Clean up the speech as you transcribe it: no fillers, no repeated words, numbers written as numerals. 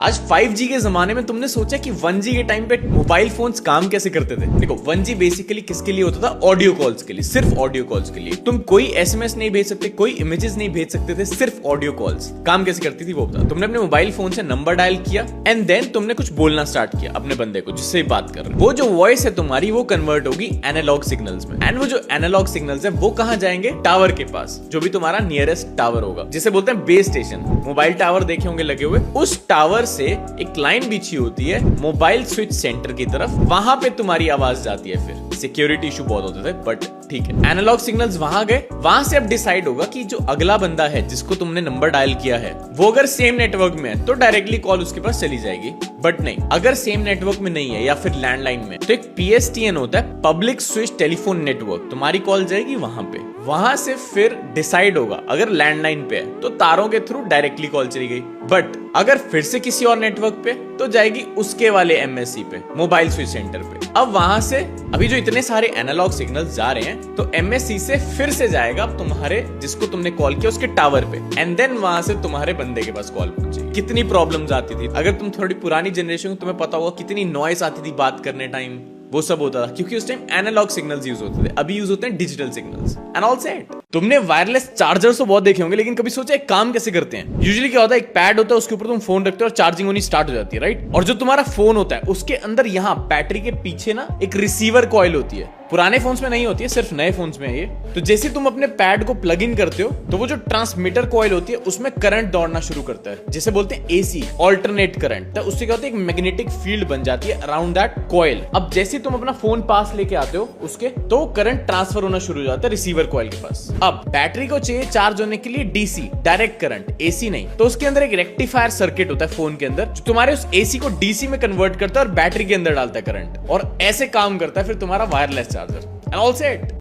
आज 5G के जमाने में तुमने सोचा कि 1G के टाइम पे मोबाइल फोन्स काम कैसे करते थे? देखो 1G बेसिकली किसके लिए होता था? ऑडियो कॉल्स के लिए, सिर्फ ऑडियो कॉल्स के लिए। तुम कोई एसएमएस नहीं भेज सकते, कोई इमेजेस नहीं भेज सकते थे, सिर्फ ऑडियो कॉल्स। काम कैसे करती थी वो बता। तुमने अपने मोबाइल फोन से नंबर डायल किया एंड देन तुमने कुछ बोलना स्टार्ट किया अपने बंदे को जिससे बात कर रहे हो। वो जो वॉइस है तुम्हारी वो कन्वर्ट होगी एनालॉग सिग्नल्स में, एंड वो जो एनालॉग सिग्नल्स है वो कहाँ जाएंगे? टावर के पास, जो भी तुम्हारा नियरेस्ट टावर होगा, जिसे बोलते हैं बेस स्टेशन। मोबाइल टावर देखे होंगे लगे हुए, उस टावर से एक लाइन बिछी होती है मोबाइल स्विच सेंटर की तरफ, वहां पे तुम्हारी आवाज जाती है। फिर सिक्योरिटी इशू बहुत होते थे बट ठीक है, एनालॉग सिग्नल्स वहां गए। वहां से अब डिसाइड होगा कि जो अगला बंदा है जिसको तुमने नंबर डायल किया है वो अगर सेम नेटवर्क में है तो डायरेक्टली कॉल उसके पास चली जाएगी, बट नहीं अगर सेम नेटवर्क में नहीं है या फिर लैंडलाइन में तो एक PSTN होता है, पब्लिक स्विच टेलीफोन नेटवर्क, तुम्हारी कॉल जाएगी वहां पे। वहां से फिर डिसाइड होगा अगर लैंडलाइन पे है तो तारों के थ्रू डायरेक्टली कॉल चली गई, बट अगर फिर से किसी और नेटवर्क पे तो जाएगी उसके वाले MSC पे, मोबाइल स्विच सेंटर पे। अब वहां से अभी जो इतने सारे एनालॉग सिग्नल्स जा रहे हैं तो MSC से फिर से जाएगा तुम्हारे जिसको तुमने कॉल किया उसके टावर पे, एंड देन वहां से तुम्हारे बंदे के पास कॉल पहुंचेगी। कितनी प्रॉब्लम्स आती थी, अगर तुम थोड़ी पुरानी जनरेशन हो तुम्हें पता होगा कितनी नॉइस आती थी बात करने टाइम, वो सब होता था क्योंकि उस टाइम एनालॉग सिग्नल्स यूज होते थे, अभी यूज होते हैं digital signals and all set. तुमने वायरलेस चार्जर्स तो बहुत देखे होंगे, लेकिन कभी सोचा एक काम कैसे करते हैं? यूजुअली क्या होता है, एक पैड होता है उसके ऊपर तुम फोन रखते हो और चार्जिंग होनी स्टार्ट हो जाती है, राइट? और जो तुम्हारा फोन होता है उसके अंदर यहाँ बैटरी के पीछे ना एक रिसीवर कॉइल होती है। पुराने फोन्स में नहीं होती है, सिर्फ नए फोन्स में है ये। तो जैसे तुम अपने पैड को प्लग इन करते हो तो वो जो ट्रांसमीटर कॉइल होती है उसमें करंट दौड़ना शुरू करता है, जिसे बोलते हैं AC, ऑल्टरनेट करंट। तो उससे क्या होता है, एक मैग्नेटिक फील्ड बन जाती है अराउंड दैट कॉइल। अब जैसे तुम अपना फोन पास लेके आते हो उसके, तो करंट ट्रांसफर होना शुरू हो जाता है रिसीवर कॉइल के पास। अब बैटरी को चाहिए चार्ज होने के लिए DC, डायरेक्ट करंट, AC नहीं। तो उसके अंदर एक रेक्टिफायर सर्किट होता है फोन के अंदर, जो तुम्हारे उस AC को DC में कन्वर्ट करता है और बैटरी के अंदर डालता है करंट, और ऐसे काम करता है फिर तुम्हारा wireless charger and all set.